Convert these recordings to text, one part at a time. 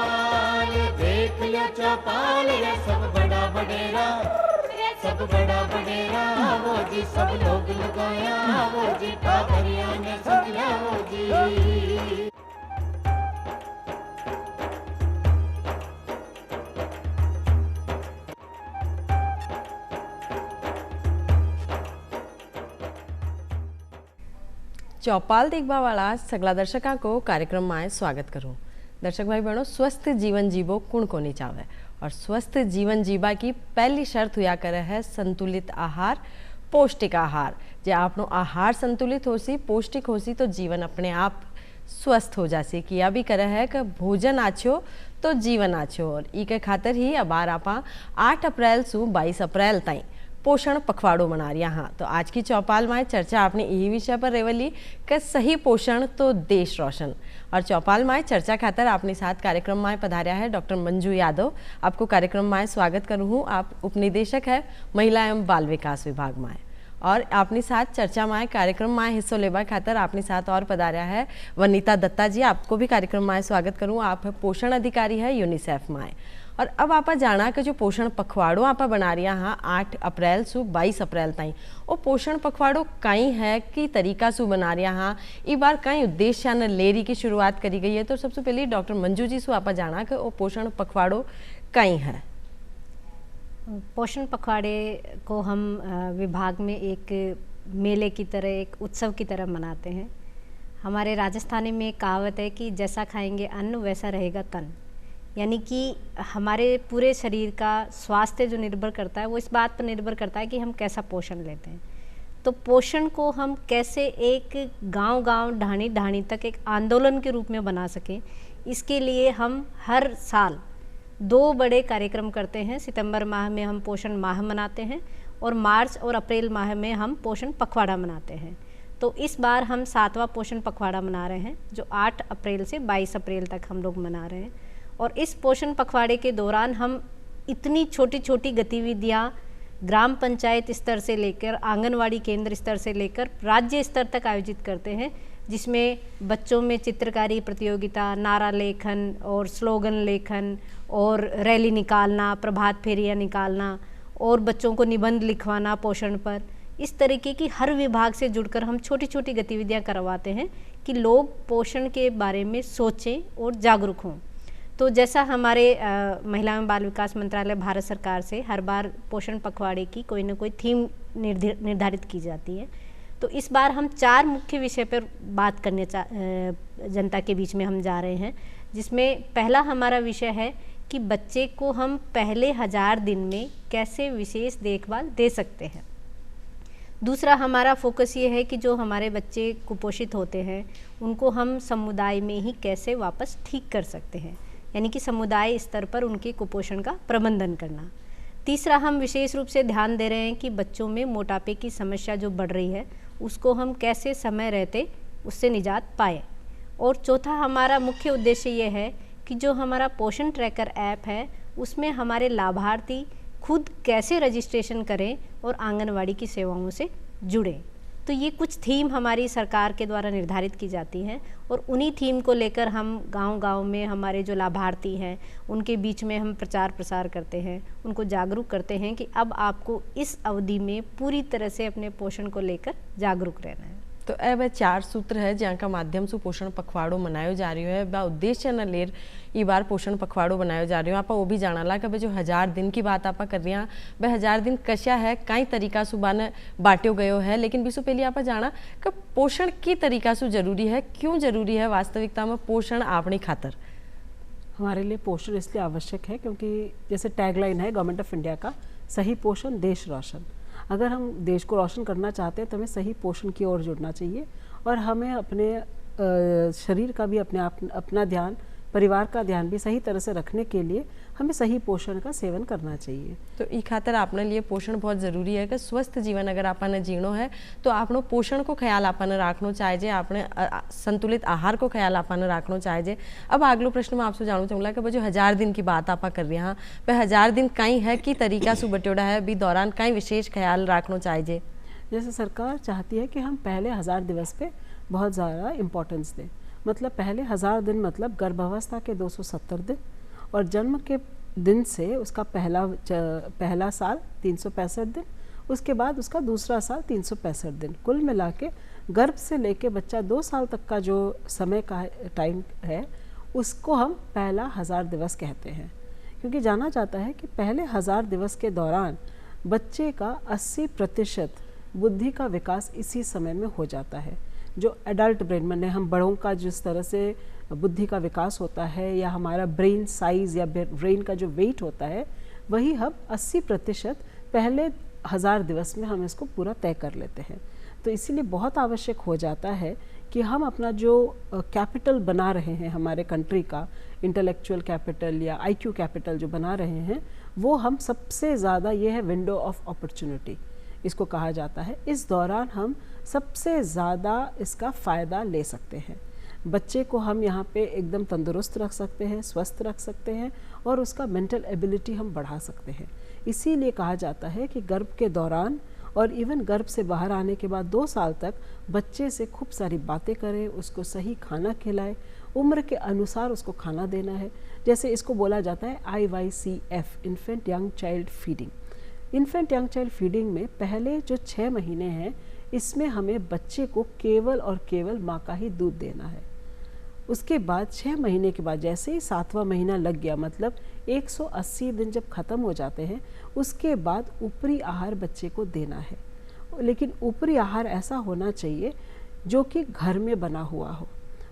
चौपाल, देख लो चौपाल, ये सब बड़ा बडेरा, सब बड़ा बडेरा वो जी, सब लोग लगाया वो जी, पागरिया ने समझा वो जी। चौपाल देखवा वाला सगला दर्शकों को कार्यक्रम में स्वागत करूं। दर्शक भाई बहनों, स्वस्थ जीवन जीवो कुण को नहीं चाहे, और स्वस्थ जीवन जीवा की पहली शर्त हुआ करे है संतुलित आहार, पौष्टिक आहार। जे आपनो आहार संतुलित होसी, पौष्टिक होसी, तो जीवन अपने आप स्वस्थ हो जासी। किया भी करे है कि भोजन आछो तो जीवन आछो, और ई के खातर ही अब आपा 8 अप्रैल से 22 अप्रैल ताई पोषण पखवाड़ो मना रही। हाँ, तो आज की चौपाल में चर्चा अपनी यही विषय पर रेवली कि सही पोषण तो देश रोशन। और चौपाल में चर्चा खातर अपने साथ कार्यक्रम में पधार्या है डॉक्टर मंजू यादव। आपको कार्यक्रम में स्वागत करूँ हूँ। आप उपनिदेशक है महिला एवं बाल विकास विभाग में, और अपने साथ चर्चा में कार्यक्रम में हिस्सों लेवा खातर अपने साथ और पधार्या है वनीता दत्ता जी। आपको भी कार्यक्रम में स्वागत करूँ। आप पोषण अधिकारी है यूनिसेफ में। और अब आप जाना कि जो पोषण पखवाड़ो आप बना रही हाँ 8 अप्रैल से 22 अप्रैल ताई, वो पोषण पखवाड़ो कहीं है कि तरीका से बना रही हाँ, इस बार कहीं उद्देश्य न लेरी की शुरुआत करी गई है। तो सबसे पहले डॉक्टर मंजू जी से आप जाना कि वो पोषण पखवाड़ो कहीं है। पोषण पखवाड़े को हम विभाग में एक मेले की तरह, एक उत्सव की तरह मनाते हैं। हमारे राजस्थानी में कहावत है कि जैसा खाएंगे अन्न वैसा रहेगा तन, यानी कि हमारे पूरे शरीर का स्वास्थ्य जो निर्भर करता है वो इस बात पर निर्भर करता है कि हम कैसा पोषण लेते हैं। तो पोषण को हम कैसे एक गांव-गांव, ढाणी-ढाणी तक एक आंदोलन के रूप में बना सकें, इसके लिए हम हर साल 2 बड़े कार्यक्रम करते हैं। सितंबर माह में हम पोषण माह मनाते हैं, और मार्च और अप्रैल माह में हम पोषण पखवाड़ा मनाते हैं। तो इस बार हम 7वां पोषण पखवाड़ा मना रहे हैं, जो 8 अप्रैल से 22 अप्रैल तक हम लोग मना रहे हैं। और इस पोषण पखवाड़े के दौरान हम इतनी छोटी छोटी गतिविधियां ग्राम पंचायत स्तर से लेकर आंगनवाड़ी केंद्र स्तर से लेकर राज्य स्तर तक आयोजित करते हैं, जिसमें बच्चों में चित्रकारी प्रतियोगिता, नारा लेखन और स्लोगन लेखन और रैली निकालना, प्रभात फेरियां निकालना, और बच्चों को निबंध लिखवाना पोषण पर। इस तरीके की हर विभाग से जुड़कर हम छोटी छोटी गतिविधियां करवाते हैं कि लोग पोषण के बारे में सोचें और जागरूक हों। तो जैसा हमारे महिला एवं बाल विकास मंत्रालय भारत सरकार से हर बार पोषण पखवाड़े की कोई ना कोई थीम निर्धारित की जाती है, तो इस बार हम 4 मुख्य विषय पर बात करने जनता के बीच में हम जा रहे हैं। जिसमें पहला हमारा विषय है कि बच्चे को हम पहले 1000 दिन में कैसे विशेष देखभाल दे सकते हैं। दूसरा हमारा फोकस ये है कि जो हमारे बच्चे कुपोषित होते हैं उनको हम समुदाय में ही कैसे वापस ठीक कर सकते हैं, यानी कि समुदाय स्तर पर उनके कुपोषण का प्रबंधन करना। तीसरा हम विशेष रूप से ध्यान दे रहे हैं कि बच्चों में मोटापे की समस्या जो बढ़ रही है उसको हम कैसे समय रहते उससे निजात पाए। और चौथा हमारा मुख्य उद्देश्य ये है कि जो हमारा पोषण ट्रैकर ऐप है उसमें हमारे लाभार्थी खुद कैसे रजिस्ट्रेशन करें और आंगनवाड़ी की सेवाओं से जुड़ें। तो ये कुछ थीम हमारी सरकार के द्वारा निर्धारित की जाती हैं, और उन्हीं थीम को लेकर हम गांव-गांव में हमारे जो लाभार्थी हैं उनके बीच में हम प्रचार प्रसार करते हैं, उनको जागरूक करते हैं कि अब आपको इस अवधि में पूरी तरह से अपने पोषण को लेकर जागरूक रहना है। तो अब 4 सूत्र है जहाँ माध्यम से पोषण पखवाड़ो मनायो जा रही है, बा उद्देश्य न लेर ई बार पोषण पखवाड़ो बनायो जा रही हो। आप वो भी जाना कि जो 1000 दिन की बात आप कर रही हैं, वह 1000 दिन कशा है, कई तरीका से बाने बांटो गयो है। लेकिन विशु पहले आप जाना कि पोषण की तरीका से जरूरी है, क्यों जरूरी है वास्तविकता में पोषण अपनी खातर। हमारे लिए पोषण इसलिए आवश्यक है क्योंकि जैसे टैगलाइन है गवर्नमेंट ऑफ इंडिया का, सही पोषण देश रोशन। अगर हम देश को रोशन करना चाहते हैं तो हमें सही पोषण की ओर जुड़ना चाहिए, और हमें अपने शरीर का भी अपना ध्यान, परिवार का ध्यान भी सही तरह से रखने के लिए हमें सही पोषण का सेवन करना चाहिए। तो ई खातर आपने लिए पोषण बहुत ज़रूरी है कि स्वस्थ जीवन अगर आपने जीनो है तो आपनो पोषण को ख्याल आपने रखना चाहिए, आपने संतुलित आहार को ख्याल आपने रखना चाहिए। अब अगलो प्रश्न मैं आपसे जानना चाहूँगा कि जो 1000 दिन की बात आप कर रही हैं, वह 1000 दिन कहीं है कि तरीका से बटोड़ा है, भी दौरान कहीं विशेष ख्याल रखना चाहिए। जैसे सरकार चाहती है कि हम पहले 1000 दिवस पे बहुत ज़्यादा इम्पोर्टेंस दें, मतलब पहले 1000 दिन मतलब गर्भावस्था के 270 दिन, और जन्म के दिन से उसका पहला साल 365 दिन, उसके बाद उसका दूसरा साल 365 दिन, कुल मिला के गर्भ से लेके बच्चा 2 साल तक का जो समय का टाइम है उसको हम पहला 1000 दिवस कहते हैं। क्योंकि जाना जाता है कि पहले 1000 दिवस के दौरान बच्चे का 80% बुद्धि का विकास इसी समय में हो जाता है। जो एडल्ट ब्रेन माने हम बड़ों का जिस तरह से बुद्धि का विकास होता है या हमारा ब्रेन साइज या ब्रेन का जो वेट होता है, वही हम 80% पहले 1000 दिवस में हम इसको पूरा तय कर लेते हैं। तो इसीलिए बहुत आवश्यक हो जाता है कि हम अपना जो कैपिटल बना रहे हैं हमारे कंट्री का, इंटेलेक्चुअल कैपिटल या IQ कैपिटल जो बना रहे हैं, वो हम सबसे ज़्यादा, ये है विंडो ऑफ अपॉर्चुनिटी इसको कहा जाता है। इस दौरान हम सबसे ज़्यादा इसका फ़ायदा ले सकते हैं। बच्चे को हम यहाँ पे एकदम तंदुरुस्त रख सकते हैं, स्वस्थ रख सकते हैं, और उसका मेंटल एबिलिटी हम बढ़ा सकते हैं। इसीलिए कहा जाता है कि गर्भ के दौरान और इवन गर्भ से बाहर आने के बाद 2 साल तक बच्चे से खूब सारी बातें करें, उसको सही खाना खिलाएं, उम्र के अनुसार उसको खाना देना है। जैसे इसको बोला जाता है IYCF, infant young child feeding. Infant young child feeding में पहले जो 6 महीने हैं, इसमें हमें बच्चे को केवल और केवल माँ का ही दूध देना है। उसके बाद 6 महीने के बाद जैसे ही 7वां महीना लग गया, मतलब 180 दिन जब ख़त्म हो जाते हैं, उसके बाद ऊपरी आहार बच्चे को देना है। लेकिन ऊपरी आहार ऐसा होना चाहिए जो कि घर में बना हुआ हो,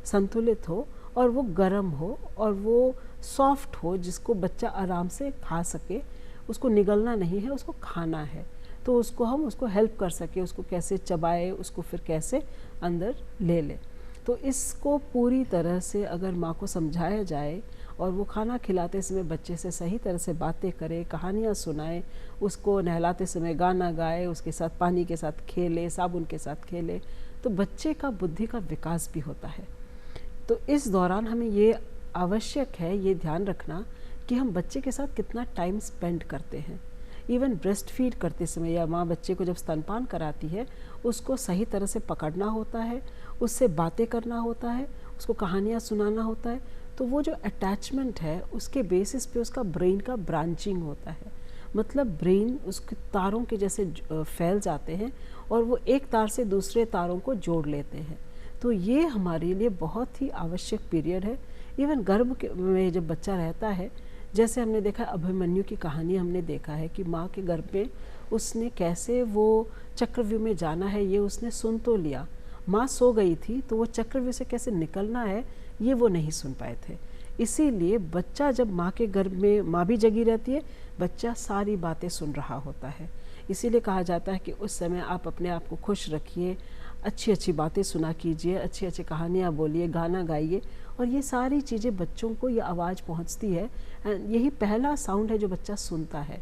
संतुलित हो, और वो गर्म हो और वो सॉफ्ट हो, जिसको बच्चा आराम से खा सके। उसको निगलना नहीं है, उसको खाना है। तो उसको हम उसको हेल्प कर सके, उसको कैसे चबाए, उसको फिर कैसे अंदर ले ले। तो इसको पूरी तरह से अगर माँ को समझाया जाए और वो खाना खिलाते समय बच्चे से सही तरह से बातें करे, कहानियाँ सुनाए, उसको नहलाते समय गाना गाए, उसके साथ पानी के साथ खेले, साबुन के साथ खेले, तो बच्चे का बुद्धि का विकास भी होता है। तो इस दौरान हमें ये आवश्यक है ये ध्यान रखना कि हम बच्चे के साथ कितना टाइम स्पेंड करते हैं। इवन ब्रेस्ट फीड करते समय या माँ बच्चे को जब स्तनपान कराती है, उसको सही तरह से पकड़ना होता है, उससे बातें करना होता है, उसको कहानियाँ सुनाना होता है। तो वो जो अटैचमेंट है उसके बेसिस पे उसका ब्रेन का ब्रांचिंग होता है। मतलब ब्रेन उसके तारों के जैसे फैल जाते हैं और वो एक तार से दूसरे तारों को जोड़ लेते हैं। तो ये हमारे लिए बहुत ही आवश्यक पीरियड है। इवन गर्भ में जब बच्चा रहता है, जैसे हमने देखा अभिमन्यु की कहानी, हमने देखा है कि माँ के गर्भ में उसने कैसे वो चक्रव्यूह में जाना है ये उसने सुन तो लिया, माँ सो गई थी, तो वो चक्रव्यूह से कैसे निकलना है ये वो नहीं सुन पाए थे। इसीलिए बच्चा जब माँ के गर्भ में, माँ भी जगी रहती है, बच्चा सारी बातें सुन रहा होता है। इसीलिए कहा जाता है कि उस समय आप अपने आप को खुश रखिए, अच्छी अच्छी बातें सुना कीजिए, अच्छी अच्छी कहानियाँ बोलिए, गाना गाइए, और ये सारी चीज़ें बच्चों को ये आवाज़ पहुँचती है। यही पहला साउंड है जो बच्चा सुनता है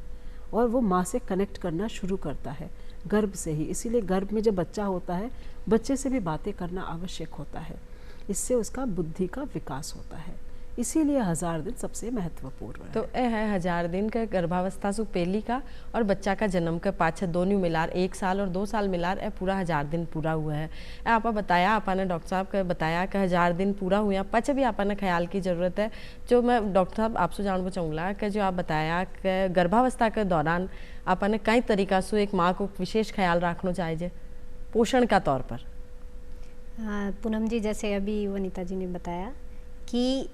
और वो माँ से कनेक्ट करना शुरू करता है गर्भ से ही। इसीलिए गर्भ में जब बच्चा होता है, बच्चे से भी बातें करना आवश्यक होता है, इससे उसका बुद्धि का विकास होता है। इसीलिए 1000 दिन सबसे महत्वपूर्ण है। तो ए है 1000 दिन का गर्भावस्था से पहली का और बच्चा का जन्म के पाछे दोनों मिलार 1 साल और 2 साल मिलार ए पूरा 1000 दिन पूरा हुआ है। आप बताया, आपने डॉक्टर साहब का बताया कि 1000 दिन पूरा हुआ, पचे भी आपने ख्याल की ज़रूरत है। जो मैं डॉक्टर साहब आपसे जानना चाहूँगा कि जो आप बताया कि गर्भावस्था के दौरान आपने कई तरीका से एक माँ को विशेष ख्याल रखना चाहिए पोषण का तौर पर। पूनम जी, जैसे अभी वनीता जी ने बताया कि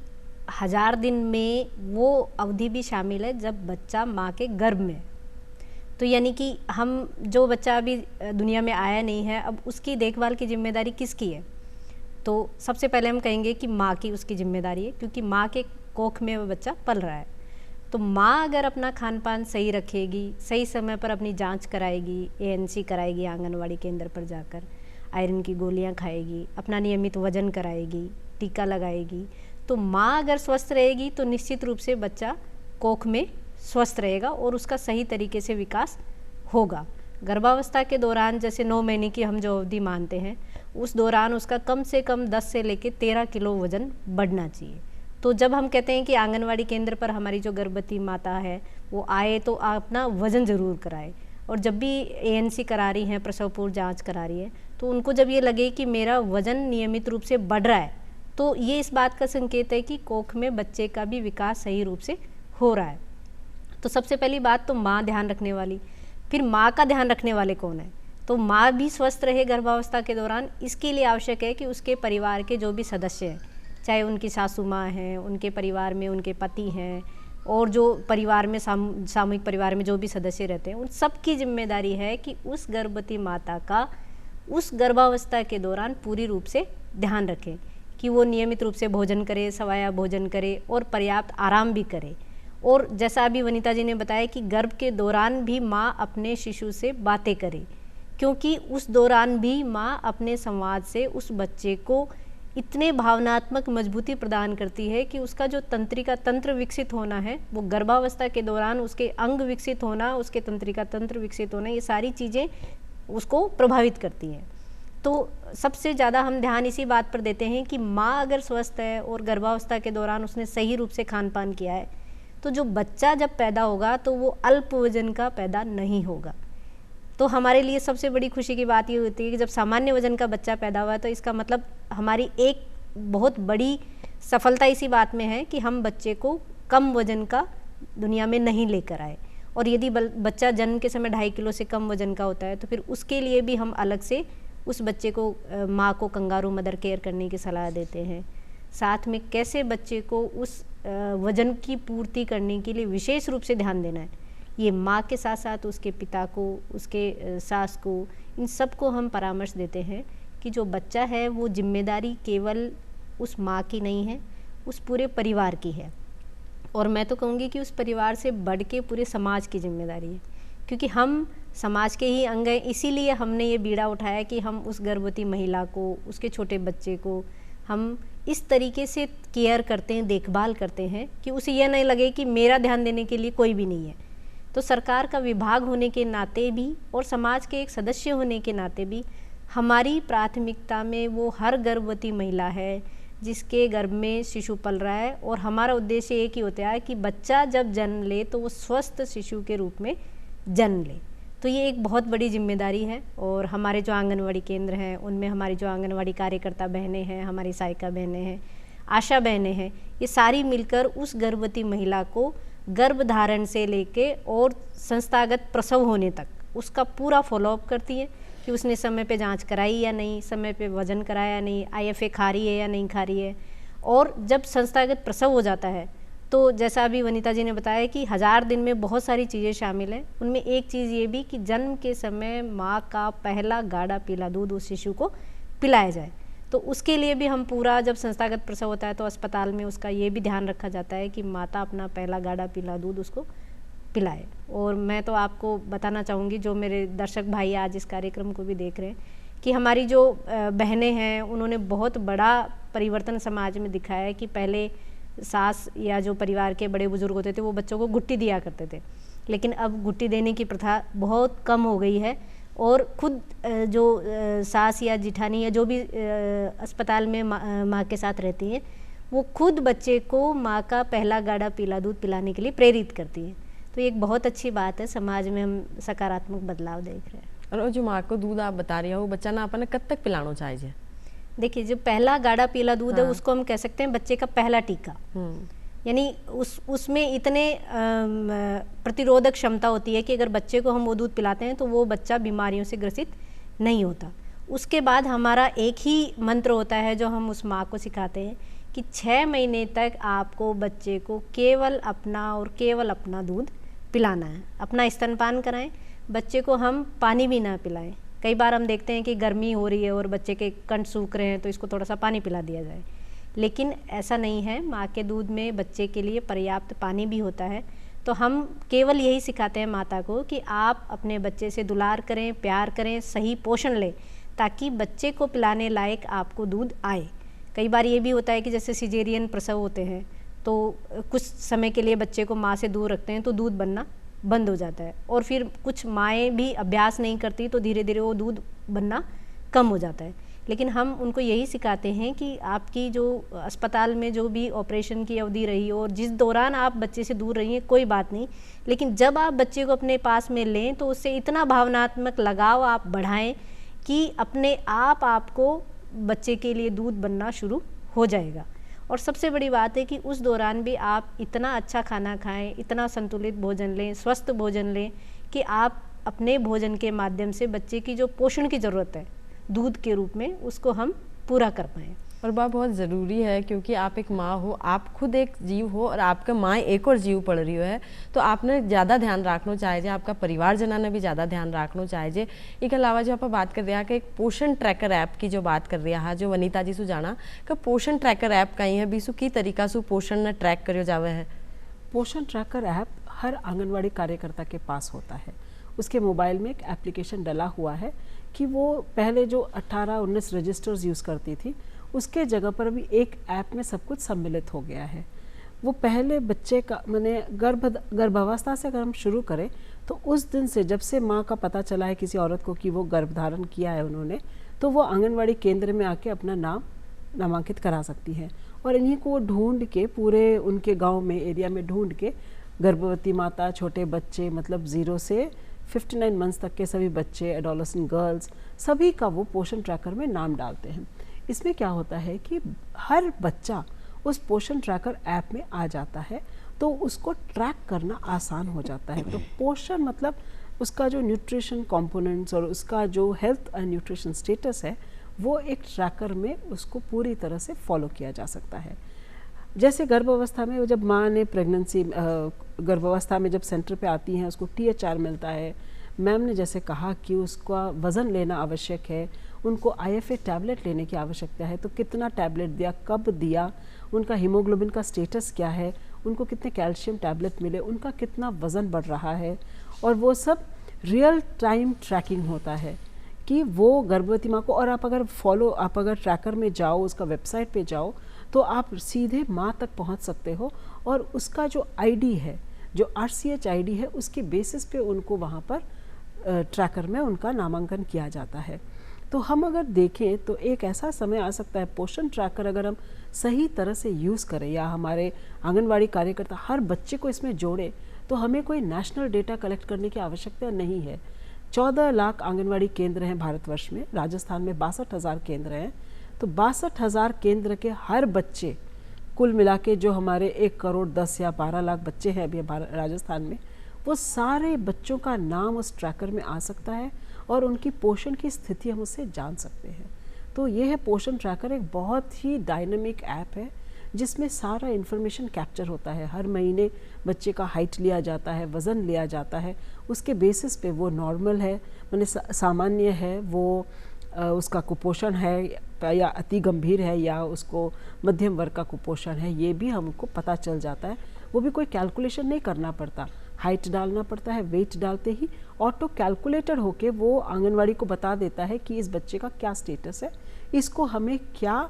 1000 दिन में वो अवधि भी शामिल है जब बच्चा माँ के गर्भ में, तो यानी कि हम जो बच्चा अभी दुनिया में आया नहीं है, अब उसकी देखभाल की जिम्मेदारी किसकी है? तो सबसे पहले हम कहेंगे कि माँ की उसकी जिम्मेदारी है, क्योंकि माँ के कोख में वो बच्चा पल रहा है। तो माँ अगर अपना खान पान सही रखेगी, सही समय पर अपनी जांच कराएगी, ANC कराएगी आंगनवाड़ी केंद्र पर जाकर, आयरन की गोलियाँ खाएगी, अपना नियमित वजन कराएगी, टीका लगाएगी, तो माँ अगर स्वस्थ रहेगी तो निश्चित रूप से बच्चा कोख में स्वस्थ रहेगा और उसका सही तरीके से विकास होगा। गर्भावस्था के दौरान जैसे 9 महीने की हम जो अवधि मानते हैं, उस दौरान उसका कम से कम 10 से लेकर 13 किलो वजन बढ़ना चाहिए। तो जब हम कहते हैं कि आंगनवाड़ी केंद्र पर हमारी जो गर्भवती माता है वो आए तो अपना वजन ज़रूर कराए, और जब भी ANC करा रही हैं, प्रसव पूर्व जाँच करा रही है, तो उनको जब ये लगे कि मेरा वजन नियमित रूप से बढ़ रहा है, तो ये इस बात का संकेत है कि कोख में बच्चे का भी विकास सही रूप से हो रहा है। तो सबसे पहली बात तो माँ ध्यान रखने वाली, फिर माँ का ध्यान रखने वाले कौन है, तो माँ भी स्वस्थ रहे गर्भावस्था के दौरान, इसके लिए आवश्यक है कि उसके परिवार के जो भी सदस्य हैं, चाहे उनकी सासू माँ हैं, उनके परिवार में उनके पति हैं, और जो परिवार में सामूहिक परिवार में जो भी सदस्य रहते हैं, उन सब की जिम्मेदारी है कि उस गर्भवती माता का उस गर्भावस्था के दौरान पूरी रूप से ध्यान रखें कि वो नियमित रूप से भोजन करे, सवाया भोजन करे और पर्याप्त आराम भी करे। और जैसा अभी वनिता जी ने बताया कि गर्भ के दौरान भी माँ अपने शिशु से बातें करे, क्योंकि उस दौरान भी माँ अपने संवाद से उस बच्चे को इतने भावनात्मक मजबूती प्रदान करती है कि उसका जो तंत्रिका तंत्र विकसित होना है, वो गर्भावस्था के दौरान उसके अंग विकसित होना, उसके तंत्रिका तंत्र विकसित होना, ये सारी चीज़ें उसको प्रभावित करती हैं। तो सबसे ज़्यादा हम ध्यान इसी बात पर देते हैं कि माँ अगर स्वस्थ है और गर्भावस्था के दौरान उसने सही रूप से खान पान किया है, तो जो बच्चा जब पैदा होगा तो वो अल्प वजन का पैदा नहीं होगा। तो हमारे लिए सबसे बड़ी खुशी की बात ये होती है कि जब सामान्य वजन का बच्चा पैदा हुआ, तो इसका मतलब हमारी एक बहुत बड़ी सफलता इसी बात में है कि हम बच्चे को कम वजन का दुनिया में नहीं लेकर आए। और यदि बच्चा जन्म के समय 2.5 किलो से कम वजन का होता है, तो फिर उसके लिए भी हम अलग से उस बच्चे को माँ को कंगारू मदर केयर करने की सलाह देते हैं। साथ में कैसे बच्चे को उस वजन की पूर्ति करने के लिए विशेष रूप से ध्यान देना है, ये माँ के साथ साथ उसके पिता को, उसके सास को, इन सब को हम परामर्श देते हैं कि जो बच्चा है वो जिम्मेदारी केवल उस माँ की नहीं है, उस पूरे परिवार की है। और मैं तो कहूँगी कि उस परिवार से बढ़ के पूरे समाज की जिम्मेदारी है, क्योंकि हम समाज के ही अंग हैं। इसीलिए हमने ये बीड़ा उठाया कि हम उस गर्भवती महिला को, उसके छोटे बच्चे को हम इस तरीके से केयर करते हैं, देखभाल करते हैं कि उसे यह नहीं लगे कि मेरा ध्यान देने के लिए कोई भी नहीं है। तो सरकार का विभाग होने के नाते भी और समाज के एक सदस्य होने के नाते भी हमारी प्राथमिकता में वो हर गर्भवती महिला है जिसके गर्भ में शिशु पल रहा है। और हमारा उद्देश्य एक ही होता है कि बच्चा जब जन्म ले तो वो स्वस्थ शिशु के रूप में जन्म ले। तो ये एक बहुत बड़ी जिम्मेदारी है। और हमारे जो आंगनवाड़ी केंद्र हैं, उनमें हमारी जो आंगनवाड़ी कार्यकर्ता बहनें हैं, हमारी सहायिका बहनें हैं, आशा बहनें हैं, ये सारी मिलकर उस गर्भवती महिला को गर्भधारण से लेके और संस्थागत प्रसव होने तक उसका पूरा फॉलोअप करती है कि उसने समय पे जांच कराई या नहीं, समय पे वजन कराया या नहीं, IFA खा रही है या नहीं खा रही है। और जब संस्थागत प्रसव हो जाता है तो जैसा अभी वनिता जी ने बताया कि 1000 दिन में बहुत सारी चीज़ें शामिल हैं। उनमें एक चीज़ ये भी कि जन्म के समय माँ का पहला गाढ़ा पीला दूध उस शिशु को पिलाया जाए। तो उसके लिए भी हम पूरा, जब संस्थागत प्रसव होता है तो अस्पताल में उसका ये भी ध्यान रखा जाता है कि माता अपना पहला गाढ़ा पीला दूध उसको पिलाए। और मैं तो आपको बताना चाहूँगी, जो मेरे दर्शक भाई आज इस कार्यक्रम को भी देख रहे हैं, कि हमारी जो बहनें हैं उन्होंने बहुत बड़ा परिवर्तन समाज में दिखाया है कि पहले सास या जो परिवार के बड़े बुजुर्ग होते थे वो बच्चों को गुट्टी दिया करते थे, लेकिन अब गुट्टी देने की प्रथा बहुत कम हो गई है। और खुद जो सास या जिठानी या जो भी अस्पताल में माँ के साथ रहती हैं, वो खुद बच्चे को माँ का पहला गाढ़ा पीला दूध पिलाने के लिए प्रेरित करती हैं। तो ये एक बहुत अच्छी बात है, समाज में हम सकारात्मक बदलाव देख रहे हैं। और जो माँ को दूध आप बता रही हो, वो बच्चा ना अपने कब तक पिलाना चाहिए? देखिए, जो पहला गाढ़ा पीला दूध है उसको हम कह सकते हैं बच्चे का पहला टीका। यानी उसमें इतने प्रतिरोधक क्षमता होती है कि अगर बच्चे को हम वो दूध पिलाते हैं तो वो बच्चा बीमारियों से ग्रसित नहीं होता। उसके बाद हमारा एक ही मंत्र होता है जो हम उस माँ को सिखाते हैं कि 6 महीने तक आपको बच्चे को केवल अपना और केवल अपना दूध पिलाना है। अपना स्तनपान कराएं, बच्चे को हम पानी भी ना पिलाएं। कई बार हम देखते हैं कि गर्मी हो रही है और बच्चे के कंठ सूख रहे हैं तो इसको थोड़ा सा पानी पिला दिया जाए, लेकिन ऐसा नहीं है। माँ के दूध में बच्चे के लिए पर्याप्त पानी भी होता है। तो हम केवल यही सिखाते हैं माता को कि आप अपने बच्चे से दुलार करें, प्यार करें, सही पोषण लें, ताकि बच्चे को पिलाने लायक आपको दूध आए। कई बार ये भी होता है कि जैसे सिजेरियन प्रसव होते हैं तो कुछ समय के लिए बच्चे को माँ से दूर रखते हैं तो दूध बनना बंद हो जाता है, और फिर कुछ माएँ भी अभ्यास नहीं करती तो धीरे धीरे वो दूध बनना कम हो जाता है। लेकिन हम उनको यही सिखाते हैं कि आपकी जो अस्पताल में जो भी ऑपरेशन की अवधि रही और जिस दौरान आप बच्चे से दूर रही हैं कोई बात नहीं, लेकिन जब आप बच्चे को अपने पास में लें तो उससे इतना भावनात्मक लगाव आप बढ़ाएं कि अपने आप आपको बच्चे के लिए दूध बनना शुरू हो जाएगा। और सबसे बड़ी बात है कि उस दौरान भी आप इतना अच्छा खाना खाएं, इतना संतुलित भोजन लें, स्वस्थ भोजन लें कि आप अपने भोजन के माध्यम से बच्चे की जो पोषण की ज़रूरत है दूध के रूप में, उसको हम पूरा कर पाएँ। और बात बहुत ज़रूरी है, क्योंकि आप एक माँ हो, आप खुद एक जीव हो और आपका माँ एक और जीव पड़ रही है, तो आपने ज़्यादा ध्यान रखना चाहिए, आपका परिवार जना ने भी ज़्यादा ध्यान रखना चाहिए। इसके अलावा जो आप बात कर रहे हैं कि एक पोषण ट्रैकर ऐप की जो बात कर रहे हैं, जो वनीता जी सु जाना कि पोषण ट्रैकर ऐप कहीं है, बीसु की तरीका से पोषण ने ट्रैक करो जावे है। पोषण ट्रैकर ऐप हर आंगनवाड़ी कार्यकर्ता के पास होता है। उसके मोबाइल में एक एप्लीकेशन डला हुआ है कि वो पहले जो 18-19 रजिस्टर्स यूज़ करती थी, उसके जगह पर अभी एक ऐप में सब कुछ सम्मिलित हो गया है। वो पहले बच्चे का मैंने गर्भावस्था से अगर हम शुरू करें तो उस दिन से, जब से माँ का पता चला है किसी औरत को कि वो गर्भधारण किया है उन्होंने, तो वो आंगनवाड़ी केंद्र में आके अपना नाम नामांकित करा सकती है। और इन्हीं को ढूंढ के पूरे उनके गांव में, एरिया में ढूंढ के गर्भवती माता, छोटे बच्चे, मतलब 0 से 59 मंथ्स तक के सभी बच्चे, एडोलेसेंट गर्ल्स, सभी का वो पोषण ट्रैकर में नाम डालते हैं। इसमें क्या होता है कि हर बच्चा उस पोषण ट्रैकर ऐप में आ जाता है, तो उसको ट्रैक करना आसान हो जाता है। तो पोषण मतलब उसका जो न्यूट्रिशन कंपोनेंट्स और उसका जो हेल्थ एंड न्यूट्रिशन स्टेटस है, वो एक ट्रैकर में उसको पूरी तरह से फॉलो किया जा सकता है। जैसे गर्भावस्था में जब माँ ने प्रेगनेंसी, गर्भावस्था में जब सेंटर पे आती हैं, उसको THR मिलता है। मैम ने जैसे कहा कि उसका वज़न लेना आवश्यक है, उनको IFA टैबलेट लेने की आवश्यकता है, तो कितना टैबलेट दिया, कब दिया, उनका हीमोग्लोबिन का स्टेटस क्या है, उनको कितने कैल्शियम टैबलेट मिले, उनका कितना वज़न बढ़ रहा है, और वो सब रियल टाइम ट्रैकिंग होता है कि वो गर्भवती माँ को। और आप अगर ट्रैकर में जाओ, उसका वेबसाइट पे जाओ, तो आप सीधे माँ तक पहुँच सकते हो, और उसका जो ID है, जो RCH ID है, उसके बेसिस पे उनको वहाँ पर ट्रैकर में उनका नामांकन किया जाता है। तो हम अगर देखें तो एक ऐसा समय आ सकता है, पोषण ट्रैकर अगर हम सही तरह से यूज़ करें, या हमारे आंगनवाड़ी कार्यकर्ता हर बच्चे को इसमें जोड़े, तो हमें कोई नेशनल डेटा कलेक्ट करने की आवश्यकता नहीं है। 14 लाख आंगनवाड़ी केंद्र हैं भारतवर्ष में, राजस्थान में 62,000 केंद्र हैं। तो 62,000 केंद्र के हर बच्चे, कुल मिला के जो हमारे 1 करोड़ 10 या 12 लाख बच्चे हैं अभी राजस्थान में, वो सारे बच्चों का नाम उस ट्रैकर में आ सकता है, और उनकी पोषण की स्थिति हम उससे जान सकते हैं। तो ये है पोषण ट्रैकर, एक बहुत ही डायनामिक ऐप है जिसमें सारा इन्फॉर्मेशन कैप्चर होता है। हर महीने बच्चे का हाइट लिया जाता है, वज़न लिया जाता है, उसके बेसिस पे वो नॉर्मल है, माने सामान्य है, वो उसका कुपोषण है या अति गंभीर है, या उसको मध्यम वर्ग का कुपोषण है, ये भी हमको पता चल जाता है। वो भी कोई कैलकुलेशन नहीं करना पड़ता, हाइट डालना पड़ता है, वेट डालते ही ऑटो कैलकुलेटर होके वो आंगनवाड़ी को बता देता है कि इस बच्चे का क्या स्टेटस है, इसको हमें क्या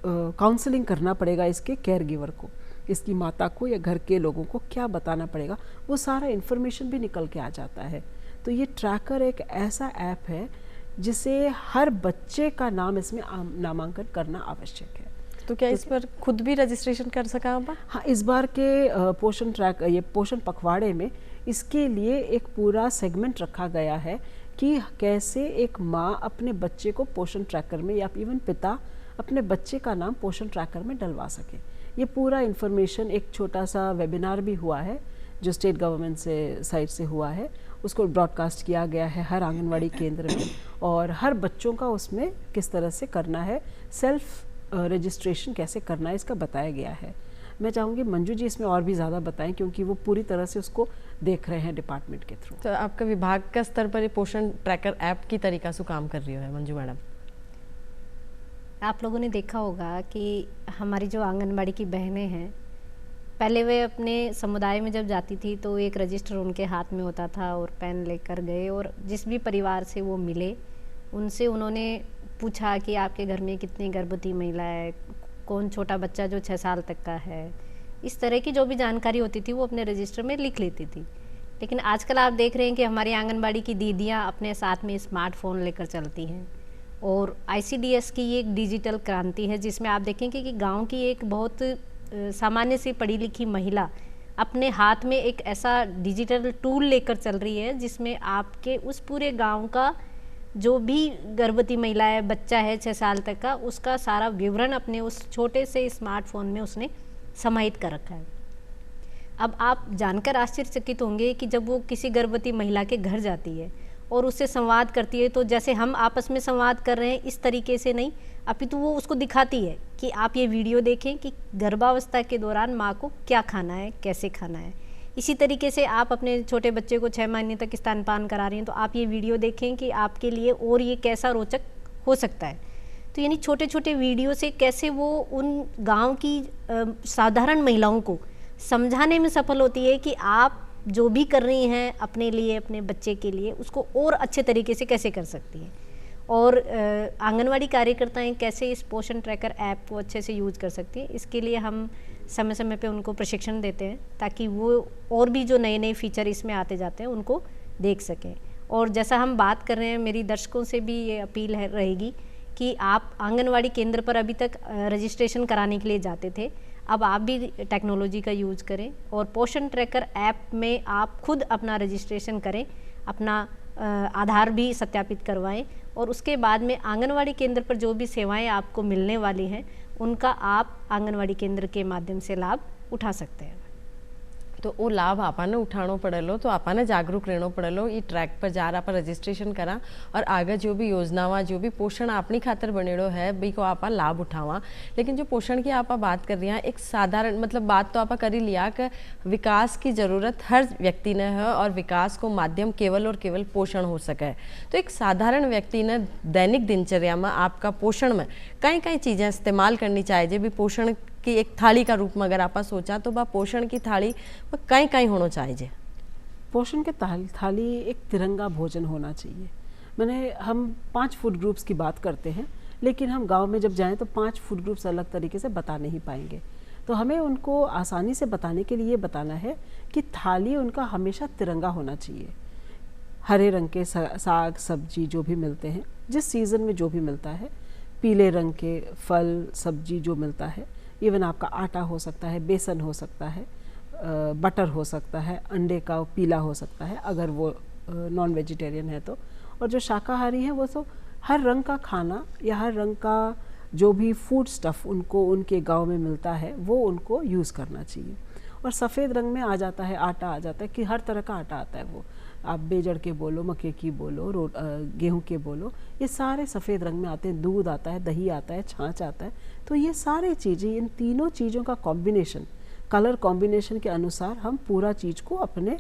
काउंसलिंग करना पड़ेगा, इसके केयर गिवर को, इसकी माता को या घर के लोगों को क्या बताना पड़ेगा, वो सारा इन्फॉर्मेशन भी निकल के आ जाता है। तो ये ट्रैकर एक ऐसा ऐप है जिसे हर बच्चे का नाम इसमें नामांकन करना आवश्यक है। तो क्या इस पर खुद भी रजिस्ट्रेशन कर सका आप? हाँ, इस बार के ये पोषण पखवाड़े में इसके लिए एक पूरा सेगमेंट रखा गया है कि कैसे एक माँ अपने बच्चे को पोषण ट्रैकर में, या इवन पिता अपने बच्चे का नाम पोषण ट्रैकर में डलवा सके। ये पूरा इन्फॉर्मेशन, एक छोटा सा वेबिनार भी हुआ है जो स्टेट गवर्नमेंट से साइड से हुआ है, उसको ब्रॉडकास्ट किया गया है हर आंगनवाड़ी केंद्र में, और हर बच्चों का उसमें किस तरह से करना है, सेल्फ रजिस्ट्रेशन कैसे करना है, इसका बताया गया है। मैं चाहूँगी मंजू जी इसमें और भी ज़्यादा बताएं, क्योंकि वो पूरी तरह से उसको देख रहे हैं डिपार्टमेंट के थ्रू। तो आपका विभाग का स्तर पर ये पोषण ट्रैकर ऐप की तरीका से काम कर रही है मंजू मैडम? आप लोगों ने देखा होगा कि हमारी जो आंगनबाड़ी की बहनें हैं, पहले वे अपने समुदाय में जब जाती थी तो एक रजिस्टर उनके हाथ में होता था और पेन लेकर गए, और जिस भी परिवार से वो मिले उनसे उन्होंने पूछा कि आपके घर में कितनी गर्भवती महिला है, कौन छोटा बच्चा जो 6 साल तक का है, इस तरह की जो भी जानकारी होती थी वो अपने रजिस्टर में लिख लेती थी। लेकिन आजकल आप देख रहे हैं कि हमारी आंगनबाड़ी की दीदियाँ अपने साथ में स्मार्टफोन लेकर चलती हैं, और ICDS की ये एक डिजिटल क्रांति है जिसमें आप देखेंगे कि गांव की एक बहुत सामान्य से पढ़ी लिखी महिला अपने हाथ में एक ऐसा डिजिटल टूल लेकर चल रही है जिसमें आपके उस पूरे गांव का जो भी गर्भवती महिला है, बच्चा है 6 साल तक का, उसका सारा विवरण अपने उस छोटे से स्मार्टफोन में उसने समाहित कर रखा है। अब आप जानकर आश्चर्यचकित होंगे कि जब वो किसी गर्भवती महिला के घर जाती है और उससे संवाद करती है, तो जैसे हम आपस में संवाद कर रहे हैं इस तरीके से नहीं, अपितु वो उसको दिखाती है कि आप ये वीडियो देखें कि गर्भावस्था के दौरान माँ को क्या खाना है, कैसे खाना है। इसी तरीके से आप अपने छोटे बच्चे को 6 महीने तक स्तनपान करा रही हैं, तो आप ये वीडियो देखें कि आपके लिए और ये कैसा रोचक हो सकता है। तो यानी छोटे छोटे वीडियो से कैसे वो उन गांव की साधारण महिलाओं को समझाने में सफल होती है कि आप जो भी कर रही हैं अपने लिए, अपने बच्चे के लिए, उसको और अच्छे तरीके से कैसे कर सकती हैं। और आंगनवाड़ी कार्यकर्ताएं कैसे इस पोषण ट्रैकर ऐप को अच्छे से यूज़ कर सकती हैं, इसके लिए हम समय समय पे उनको प्रशिक्षण देते हैं ताकि वो और भी जो नए नए फीचर इसमें आते जाते हैं उनको देख सकें। और जैसा हम बात कर रहे हैं, मेरी दर्शकों से भी ये अपील रहेगी कि आप आंगनवाड़ी केंद्र पर अभी तक रजिस्ट्रेशन कराने के लिए जाते थे, अब आप भी टेक्नोलॉजी का यूज़ करें और पोषण ट्रैकर ऐप में आप खुद अपना रजिस्ट्रेशन करें, अपना आधार भी सत्यापित करवाएं और उसके बाद में आंगनवाड़ी केंद्र पर जो भी सेवाएं आपको मिलने वाली हैं उनका आप आंगनवाड़ी केंद्र के माध्यम से लाभ उठा सकते हैं। तो वो लाभ आपने उठानो पड़ेलो, तो आपने जागरूक रहना पड़ेलो, ये ट्रैक पर जा आप रजिस्ट्रेशन करा और आगे जो भी योजनावा जो भी पोषण अपनी खातर बनेड़ो है बी को आप लाभ उठावा। लेकिन जो पोषण की आप बात कर रही हैं, एक साधारण मतलब बात तो आप कर ही लिया कि विकास की ज़रूरत हर व्यक्ति ने है और विकास को माध्यम केवल और केवल पोषण हो सके। तो एक साधारण व्यक्ति ने दैनिक दिनचर्या में आपका पोषण में कई कई चीज़ें इस्तेमाल करनी चाहिए। भी पोषण की एक थाली का रूप में अगर आप सोचा तो वह पोषण की थाली में कहीं कहीं होना चाहिए। पोषण के थाली एक तिरंगा भोजन होना चाहिए। मैंने हम 5 फूड ग्रुप्स की बात करते हैं, लेकिन हम गांव में जब जाएं तो 5 फूड ग्रुप्स अलग तरीके से बता नहीं पाएंगे। तो हमें उनको आसानी से बताने के लिए बताना है कि थाली उनका हमेशा तिरंगा होना चाहिए। हरे रंग के साग सब्जी जो भी मिलते हैं, जिस सीज़न में जो भी मिलता है, पीले रंग के फल सब्जी जो मिलता है, इवन आपका आटा हो सकता है, बेसन हो सकता है, बटर हो सकता है, अंडे का पीला हो सकता है अगर वो नॉन वेजिटेरियन है तो। और जो शाकाहारी हैं वो तो हर रंग का खाना या हर रंग का जो भी फूड स्टफ़ उनको उनके गांव में मिलता है वो उनको यूज़ करना चाहिए। और सफ़ेद रंग में आ जाता है, आटा आ जाता है कि हर तरह का आटा आता है। वो आप बेजड़ के बोलो, मक्के की बोलो, गेहूं के बोलो, ये सारे सफ़ेद रंग में आते हैं। दूध आता है, दही आता है, छाछ आता है। तो ये सारी चीज़ें, इन तीनों चीज़ों का कॉम्बिनेशन, कलर कॉम्बिनेशन के अनुसार हम पूरा चीज़ को अपने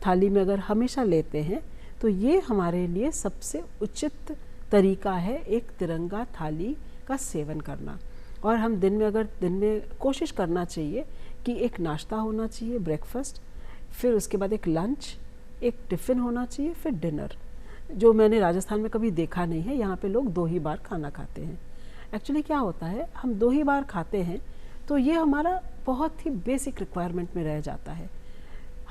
थाली में अगर हमेशा लेते हैं तो ये हमारे लिए सबसे उचित तरीका है एक तिरंगा थाली का सेवन करना। और हम दिन में कोशिश करना चाहिए कि एक नाश्ता होना चाहिए, ब्रेकफास्ट, फिर उसके बाद एक लंच, एक टिफ़िन होना चाहिए, फिर डिनर। जो मैंने राजस्थान में कभी देखा नहीं है, यहाँ पे लोग 2 ही बार खाना खाते हैं। एक्चुअली क्या होता है, हम 2 ही बार खाते हैं तो ये हमारा बहुत ही बेसिक रिक्वायरमेंट में रह जाता है।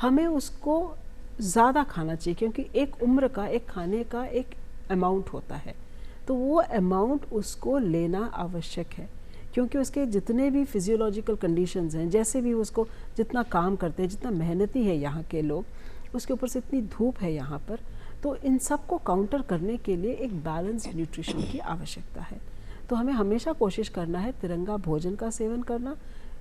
हमें उसको ज़्यादा खाना चाहिए क्योंकि एक उम्र का, एक खाने का एक अमाउंट होता है, तो वो अमाउंट उसको लेना आवश्यक है क्योंकि उसके जितने भी फिजियोलॉजिकल कंडीशंस हैं, जैसे भी उसको जितना काम करते हैं, जितना मेहनती है यहाँ के लोग, उसके ऊपर से इतनी धूप है यहाँ पर, तो इन सब को काउंटर करने के लिए एक बैलेंस्ड न्यूट्रिशन की आवश्यकता है। तो हमें हमेशा कोशिश करना है तिरंगा भोजन का सेवन करना।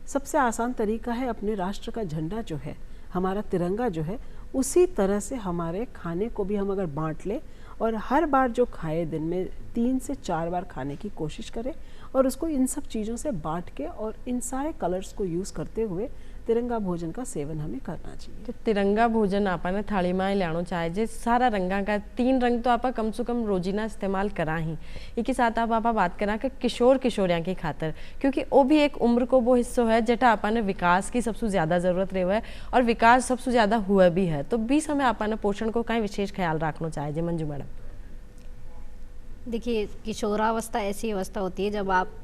सबसे आसान तरीका है अपने राष्ट्र का झंडा जो है, हमारा तिरंगा जो है, उसी तरह से हमारे खाने को भी हम अगर बांट लें और हर बार जो खाए दिन में 3 से 4 बार खाने की कोशिश करें और उसको इन सब चीज़ों से बांट के और इन सारे कलर्स को यूज़ करते हुए तिरंगा भोजन का सेवन हमें करना चाहिए। तो तिरंगा भोजन आपने थाली में लाना चाहिए। सारा रंगा का 3 रंग तो आप कम से कम रोजीना इस्तेमाल करा ही। एक साथ आप बात करा कि किशोर किशोरियाँ की खातर, क्योंकि वो भी एक उम्र को वो हिस्सों है जटा आपने विकास की सबसे ज़्यादा ज़रूरत रहे है और विकास सबसे ज़्यादा हुआ भी है। तो भी समय आपने पोषण को कहीं विशेष ख्याल रखना चाहिए। मंजू मैडम, देखिए, किशोरावस्था ऐसी अवस्था होती है जब आप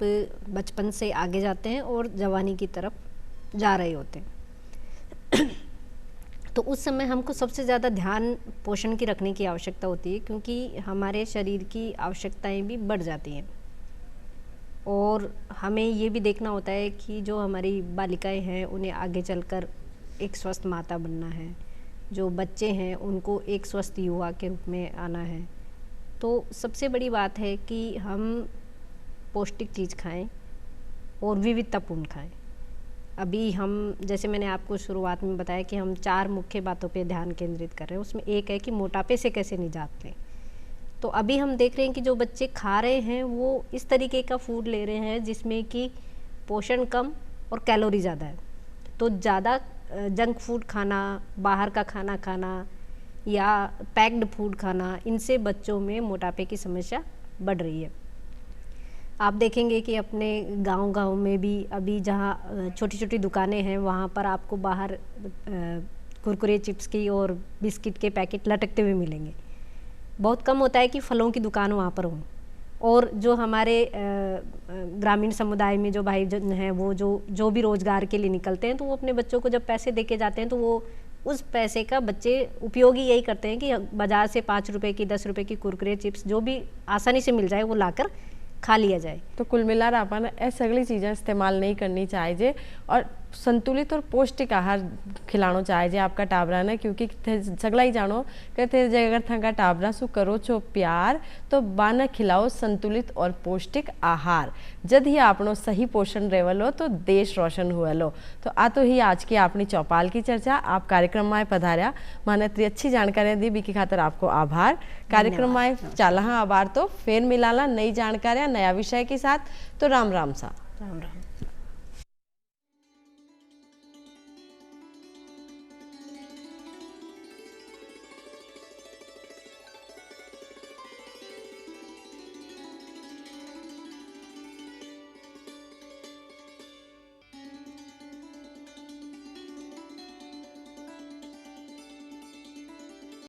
बचपन से आगे जाते हैं और जवानी की तरफ जा रहे होते हैं तो उस समय हमको सबसे ज़्यादा ध्यान पोषण की रखने की आवश्यकता होती है क्योंकि हमारे शरीर की आवश्यकताएं भी बढ़ जाती हैं और हमें ये भी देखना होता है कि जो हमारी बालिकाएं हैं उन्हें आगे चलकर एक स्वस्थ माता बनना है, जो बच्चे हैं उनको एक स्वस्थ युवा के रूप में आना है, तो सबसे बड़ी बात है कि हम पौष्टिक चीज़ खाएं और विविधतापूर्ण खाएं। अभी हम, जैसे मैंने आपको शुरुआत में बताया कि हम 4 मुख्य बातों पे ध्यान केंद्रित कर रहे हैं, उसमें एक है कि मोटापे से कैसे निजात लें। तो अभी हम देख रहे हैं कि जो बच्चे खा रहे हैं वो इस तरीके का फूड ले रहे हैं जिसमें कि पोषण कम और कैलोरी ज़्यादा है। तो ज़्यादा जंक फूड खाना, बाहर का खाना खाना या पैक्ड फूड खाना, इनसे बच्चों में मोटापे की समस्या बढ़ रही है। आप देखेंगे कि अपने गांव-गांव में भी अभी जहाँ छोटी-छोटी दुकानें हैं वहाँ पर आपको बाहर कुरकुरे चिप्स की और बिस्किट के पैकेट लटकते हुए मिलेंगे। बहुत कम होता है कि फलों की दुकान वहाँ पर हो। और जो हमारे ग्रामीण समुदाय में जो भाई जन हैं वो जो भी रोज़गार के लिए निकलते हैं तो वो अपने बच्चों को जब पैसे दे के जाते हैं तो वो उस पैसे का बच्चे उपयोग ही यही करते हैं कि बाज़ार से 5 रुपए की 10 रुपए की कुरकुरे चिप्स जो भी आसानी से मिल जाए वो लाकर खा लिया जाए। तो कुल मिलाकर अपन ए सगली चीज़ें इस्तेमाल नहीं करनी चाहिए और संतुलित और पौष्टिक आहार खिलाना चाहिए आपका टाबरा ने, क्योंकि सगला ही जानो कि थे अगर थंका टाबरा सु करो छो प्यार तो बाना खिलाओ संतुलित और पौष्टिक आहार। जद ही आपनो सही पोषण रेवलो तो देश रोशन हुएलो। तो आ तो ही आज की अपनी चौपाल की चर्चा। आप कार्यक्रम में पधार्या, माने इतनी अच्छी जानकारी दी बीकी खातर आपको आभार। कार्यक्रम में चाला आभार। तो फिर मिलाला नई जानकारियाँ नया विषय के साथ। तो राम राम सा। राम राम।